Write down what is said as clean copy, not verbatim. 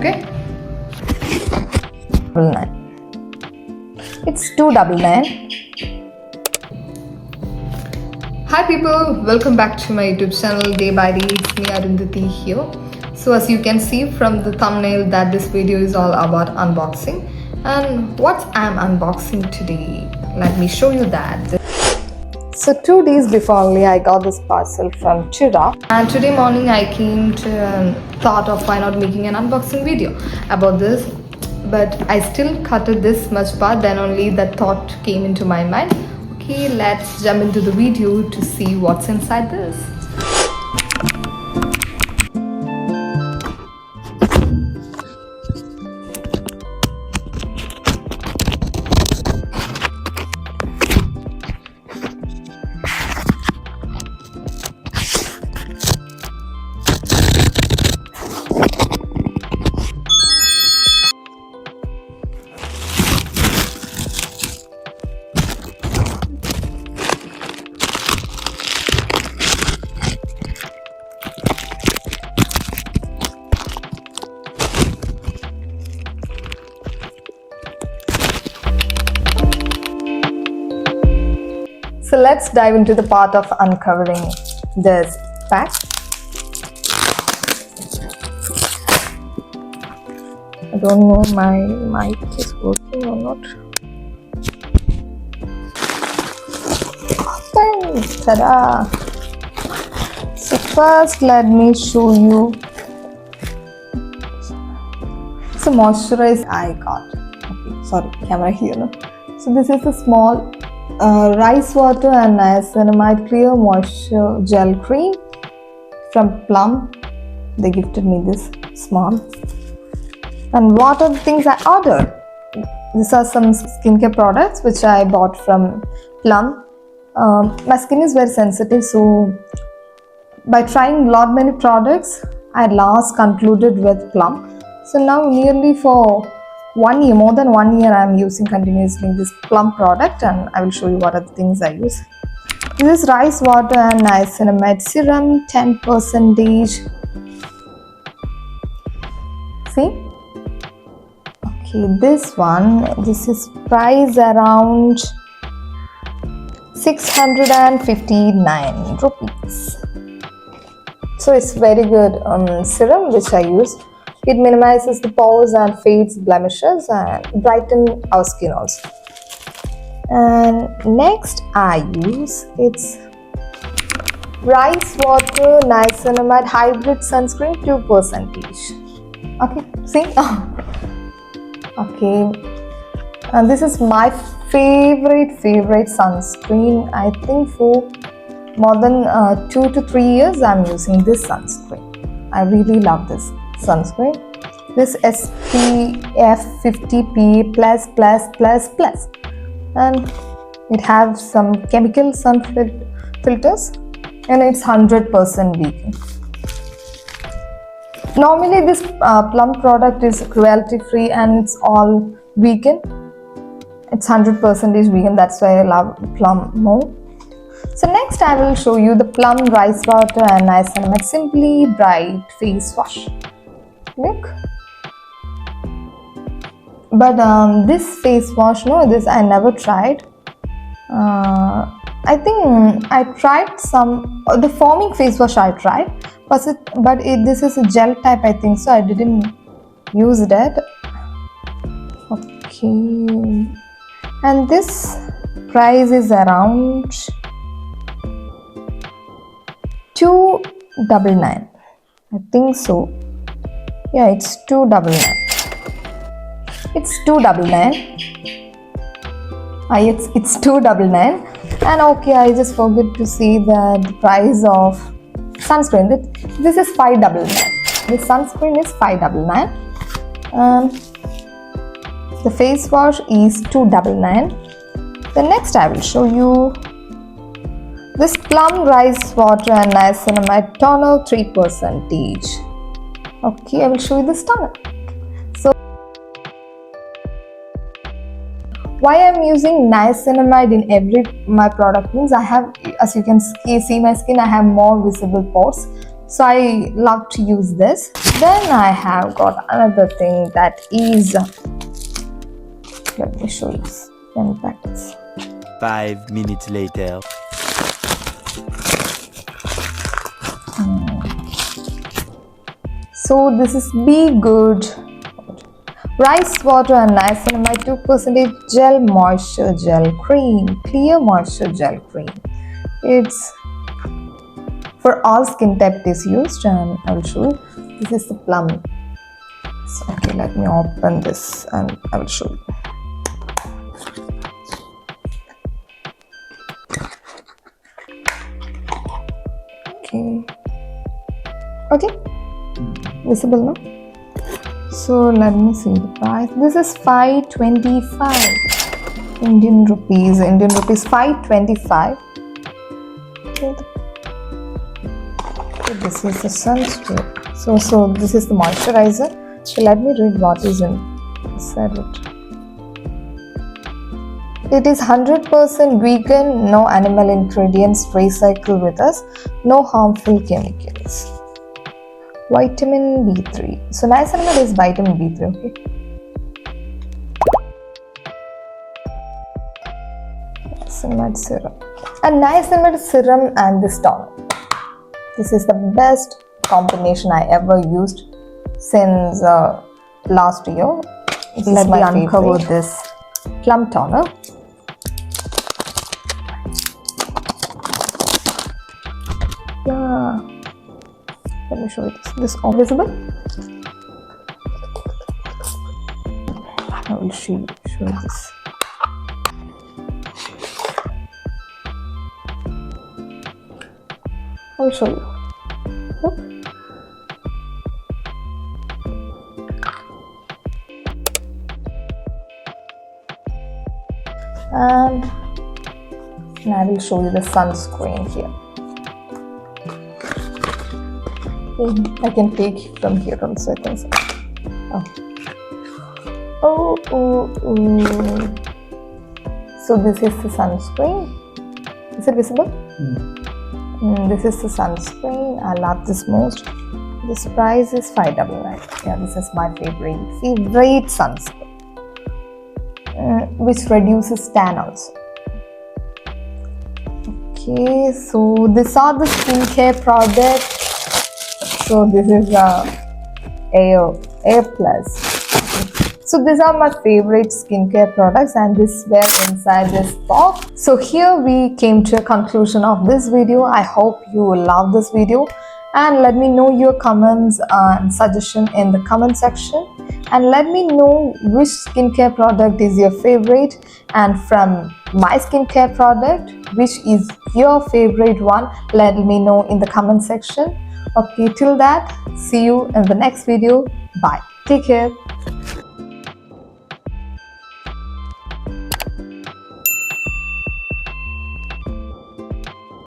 Okay. 99. It's 299. Hi people, welcome back to my YouTube channel Day by Day. It's me Arundhati here. So as you can see from the thumbnail that this video is all about unboxing. And what I'm unboxing today, let me show you that. So 2 days before only I got this parcel from Chira, and today morning I came to thought of why not making an unboxing video about this, but I still cut it this much part, then only that thought came into my mind. Okay, let's jump into the video to see what's inside this. So let's dive into the part of uncovering this pack. I don't know my mic is working or not. Ta-da! So first let me show you. So moisturize I got. Okay, sorry, camera here. No? So this is a small rice water and niacinamide clear moisture gel cream from Plum. They gifted me this small. And what are the things I ordered? These are some skincare products which I bought from Plum. My skin is very sensitive, so by trying many products, I last concluded with Plum. So now nearly for 1 year, more than 1 year, I am using continuously this Plum product, and I will show you what are the things I use. This is rice water and niacinamide serum, 10%. See? Okay, this is price around 659 rupees. So it's very good serum which I use. It minimizes the pores and fades blemishes and brighten our skin also. And next I use it's rice water niacinamide hybrid sunscreen 2%. Okay, see? Okay. And this is my favorite sunscreen. I think for more than 2 to 3 years I'm using this sunscreen. I really love this sunscreen. This SPF 50 PA++++, and it has some chemical sun filters, and it's 100% vegan. Normally this Plum product is cruelty free and it's all vegan. It's 100% vegan, that's why I love Plum more. So next I will show you the Plum rice water and niacinamide Simply Bright face wash. Look. But this face wash, no, this I never tried. I think I tried some the foaming face wash I tried, but this is a gel type, I think, so I didn't use that. Okay, and this price is around 299. I think so. Yeah, it's 299. It's 299. It's 299. And okay, I just forgot to see the price of sunscreen. This is 599. This sunscreen is 599. The face wash is 299. The next I will show you this Plum rice water and niacinamide toner 3%. Okay, I will show you this toner. So why I'm using niacinamide in every my product means I have, as you can see my skin, I have more visible pores. So I love to use this. Then I have got another thing that is, let me show you this. 10 packets. 5 minutes later. So this is Be Good Rice Water and Niacinamide 2% Gel Moisture Gel Cream, Clear Moisture Gel Cream. It's for all skin type it is used, and I'll show you. This is the plum. So, okay, let me open this and I will show you. Okay, visible now. So let me see the price. This is 525 Indian rupees. Indian rupees 525. Okay, this is the sunscreen. So this is the moisturizer. So let me read what is inside it. It is 100% vegan, no animal ingredients, recycle with us, no harmful chemicals. Vitamin B3. So niacinamide is vitamin B3, okay? Niacinamide serum. And niacinamide serum and this toner. This is the best combination I ever used since last year. Let me uncover this plum toner. Yeah. Let me show you this. This all visible? I will show you this. I will show you. Look. And I will show you the sunscreen here. I can take from here also, I think so. Oh. So this is the sunscreen. Is it visible? This is the sunscreen. I love this most. This price is $5.99. Yeah, this is my favorite sunscreen, which reduces tan also. Okay, so these are the skincare products. So this is Air Plus. So these are my favorite skincare products, and this were inside this box. So here we came to a conclusion of this video. I hope you will love this video, and let me know your comments and suggestion in the comment section, and let me know which skincare product is your favorite, and from my skincare product, which is your favorite one. Let me know in the comment section. Okay, till that, see you in the next video. Bye. Take care.